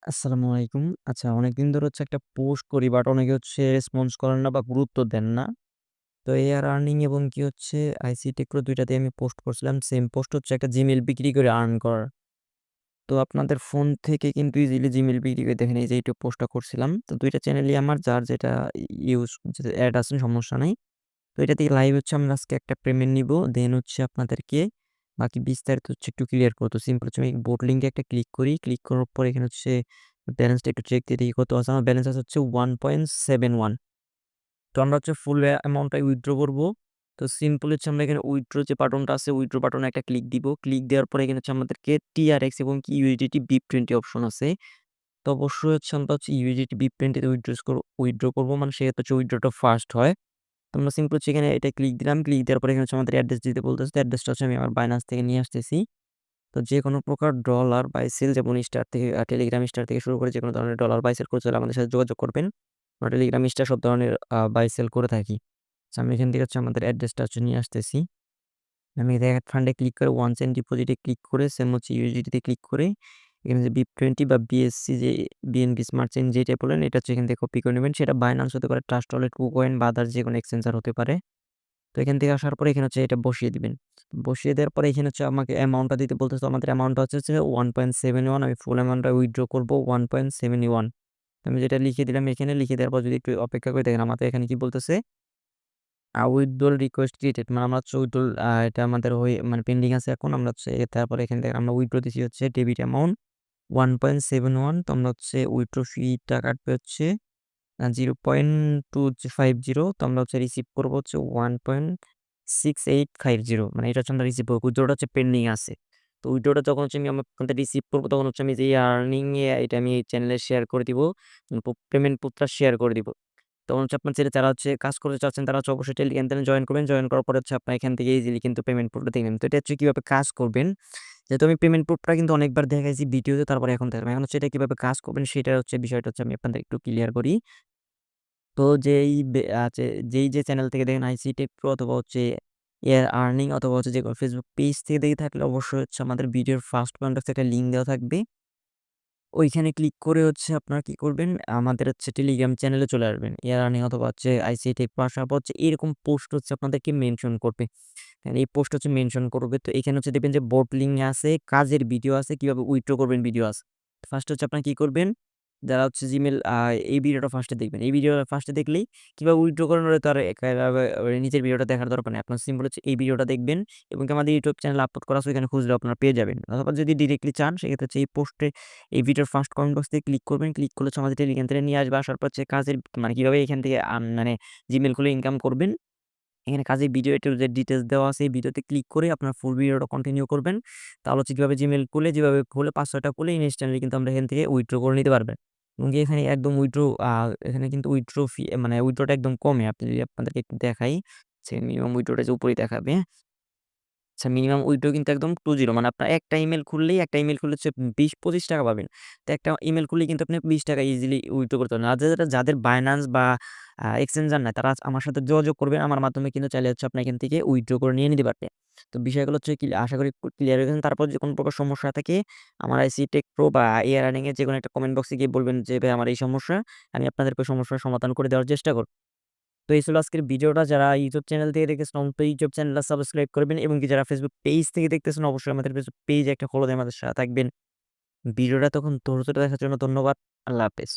আসসালামু আলাইকুম। আচ্ছা, অনেকদিন ধরে একটা পোস্ট করি বাট অনেকে রেসপন্স করেন না বা গুরুত্ব দেন না। তো এআর আর্নিং এবং আইসি টেকপ্রো ২ টাতেই আমি পোস্ট করছিলাম। সেম পোস্ট একটা Gmail বিক্রি করে আর্ন করার। তো আপনাদের ফোন থেকে কিন্তু ইজিলি Gmail বিক্রি করে দেখেন এই যে এইটা পোস্টটা করছিলাম। তো ২ টা চ্যানেলই আমার যার যেটা ইউজ এড আছে সমস্যা নাই। তো এটা থেকে লাইভ আমরা আজকে একটা পেমেন্ট নিবো। দেন আপনাদেরকে বাকি বিস্তারিত একটু ক্লিয়ার করব। তো সিম্পল আমি বোট লিঙ্কে একটা ক্লিক করি। ক্লিক করার পর এখানে ব্যালেন্সটা একটু চেক দিয়ে দেখি কত আছে। আমার ব্যালেন্স আছে 1.71। তো আমরা ফুল অ্যামাউন্টটাই উইথড্র করব। তো সিম্পল আমরা এখানে উইথড্র যে বাটনটা আছে উইথড্র বাটনে একটা ক্লিক দিব। ক্লিক দেওয়ার পরে এখানে আমাদেরকে TRX এবং USDT BIP20 অপশন আছে। তো অবশ্যই আমরা USDT BIP20 তে উইথড্র করব। মানে সেক্ষেত্রে উইথড্রটা ফাস্ট হয়। তো আমরা সিম্পল এখানে এটা ক্লিক দিলাম। ক্লিক দেওয়ার পরে এখানে আমাদের অ্যাড্রেস দিতে বলতেছে। তো অ্যাড্রেসটা আমি আমার Binance থেকে নিয়ে আসতেছি। তো যেকোনো প্রকার ডলার বাই সেল যেমন স্টার থেকে টেলিগ্রাম স্টার থেকে শুরু করে যেকোনো ধরনের ডলার বাই সেল করতে হলে আমাদের সাথে যোগাযোগ করবেন। আমরা টেলিগ্রাম স্টার সব ধরনের বাই সেল করে থাকি। আমি এখান থেকে আমাদের অ্যাড্রেসটা নিয়ে আসতেছি। আমি এখানে ফান্ডে ক্লিক করে ওয়ান্স এন্ড ডিপোজিটে ক্লিক করে সেম USDT তে ক্লিক করে এখানে যে BIP20 বা BSC যে BNB স্মার্ট চেইন যেটাই বলেন এটা এখান থেকে কপি করে নেবেন। সেটা Binance হতে পারে, ট্রাস্ট ওয়ালেট, KuCoin বা আদার্স যেকোনো এক্সচেঞ্জার হতে পারে। তো এখান থেকে আসার পরে এখানে এটা বসিয়ে দিবেন। বসিয়ে দেওয়ার পরে এখানে আমাকে অ্যামাউন্টটা দিতে বলতেছে। আমাদের অ্যামাউন্টটা হচ্ছে 1.71। আমি ফুল অ্যামাউন্টটা উইথড্র করব 1.71। আমি যেটা লিখে দিলাম এখানে লিখে দেওয়ার পর যদি একটু অপেক্ষা করে দেখেন আমাদের এখানে কি বলতেছে উইথড্রল রিকোয়েস্ট ক্রিয়েটেড মানে আমরা উইথড্রল এটা আমাদের হয়ে মানে পেন্ডিং আছে এখন আমরা তারপরে এখান থেকে আমরা উইথড্র দিছি ডেবিট অ্যামাউন্ট 1.71। তো আমরা উইথড্র ফিটা কাটবে 0.2050। তো আমরা রিসিভ করব 1.6850। মানে এটা আমরা রিসিভ করব। উইথড্রটা পেন্ডিং আছে। তো উইথড্রটা যখন আমি আমার ওখান থেকে রিসিভ করব তখন আমি যে আর্নিং এটা আমি এই চ্যানেলে শেয়ার করে দিব। পেমেন্ট প্রুফটা শেয়ার করে দিব। তখন আপনার ছেলে যারা কাজ করতে চাচ্ছেন তারা অবশ্যই টেলিগ্রাম চ্যানেলে জয়েন করবেন। জয়েন করার পরে আপনার এখান থেকে ইজিলি কিন্তু পেমেন্ট প্রুফটা দেখে নেবেন। তো এটা কিভাবে কাজ করবেন? যেহেতু আমি পেমেন্ট প্রুফটা কিন্তু অনেকবার দেখাইছি ভিডিওতে তারপরে এখন দেখালাম। এখন এটা কিভাবে কাজ করবেন সেটা বিষয়টা আমি আপনাদের একটু ক্লিয়ার করি। তো যেই যে চ্যানেল থেকে দেখেন আইসি টেক প্রো অথবা এয়ার আর্নিং অথবা যেকোনো ফেসবুক পেজ থেকে দেখে থাকলে অবশ্যই আমাদের ভিডিওর ফার্স্ট কমেন্টে একটা লিঙ্ক দেওয়া থাকবে। ওইখানে ক্লিক করে আপনারা কি করবেন? আমাদের টেলিগ্রাম চ্যানেলে চলে আসবেন। এয়ার আর্নিং অথবা আইসি টেক প্রো আসার পর এরকম পোস্ট আপনাদেরকে মেনশন করবে। এই পোস্ট মেনশন করবে। তো এখানে দেখবেন যে বোট লিঙ্ক আছে, কাজের ভিডিও আছে, কিভাবে উইথড্র করবেন ভিডিও আছে। ফার্স্ট আপনারা কি করবেন? যারা Gmail এই ভিডিওটা ফার্স্টে দেখবেন। এই ভিডিওটা ফার্স্টে দেখলেই কিভাবে উইথড্র করেন ওটা তো আর নিচের ভিডিওটা দেখার দরকার নেই। আপনার সিম্পল এই ভিডিওটা দেখবেন এবং আমাদের ইউটিউব চ্যানেলে আপলোড করা আছে ওইখানে খুঁজলে আপনারা পেয়ে যাবেন। অথবা যদি ডিরেক্টলি চান সেক্ষেত্রে এই পোস্টে এই ভিডিওর ফার্স্ট কমেন্ট বক্স থেকে ক্লিক করবেন। ক্লিক করলে আমাদের টেলিগ্রাম চ্যানেলে নিয়ে আসবে। আসার পর কাজের মানে কিভাবে এখান থেকে মানে Gmail খুলে ইনকাম করবেন। এখানে কাজের ভিডিও এটার যে ডিটেইলস দেওয়া আছে এই ভিডিওতে ক্লিক করে আপনার ফুল ভিডিওটা কন্টিনিউ করবেন। তাহলে কিভাবে Gmail খুলে যেভাবে খুলে পাসওয়ার্ডটা খুলে ইনস্ট্যান্টলি কিন্তু আমরা এখান থেকে উইথড্র করে নিতে পারবেন। এবং এখানে একদম এখানে কিন্তু উইথড্র ফি মানে উইথড্রটা একদম কমে। আপনি যদি আপনাদেরকে একটু দেখাই মিনিমাম উইথড্রটা উপরেই দেখাবে। আচ্ছা, মিনিমাম উইথড্র কিন্তু একদম 20 মানে আপনার একটা ইমেইল খুললেই একটা ইমেইল খুললে 20-25 টাকা পাবেন। তো একটা ইমেইল খুললেই কিন্তু আপনি 20 টাকা ইজিলি উইথড্র করতে পারবেন। আর যাদের Binance বা এক্সচেঞ্জার নাই তারা আমার সাথে যোগাযোগ করবেন। আমার মাধ্যমে কিন্তু চাইলে আপনি এখান থেকে উইথড্র করে নিয়ে নিতে পারবেন। তো বিষয়গুলো আশা করি ক্লিয়ার হয়ে গেছে। তারপর যে কোনো প্রকার সমস্যা থাকে আমার আইসি টেক প্রো বা এআর আর্নিং এর যেকোনো একটা কমেন্ট বক্সে গিয়ে বলবেন যে ভাই আমার এই সমস্যা। আমি আপনাদেরকে সমস্যার সমাধান করে দেওয়ার চেষ্টা করব। তো এই ছিল আজকের ভিডিওটা। যারা ইউটিউব চ্যানেল থেকে দেখতেছেন অবশ্যই ইউটিউব চ্যানেলটা সাবস্ক্রাইব করবেন এবং যারা ফেসবুক পেজ থেকে দেখতেছেন অবশ্যই আমাদের ফেসবুক পেজ একটা ফলো দিয়ে আমাদের সাথে থাকবেন। ভিডিওটা তখন ধৈর্য ধরে দেখার জন্য ধন্যবাদ। আল্লাহ হাফেজ।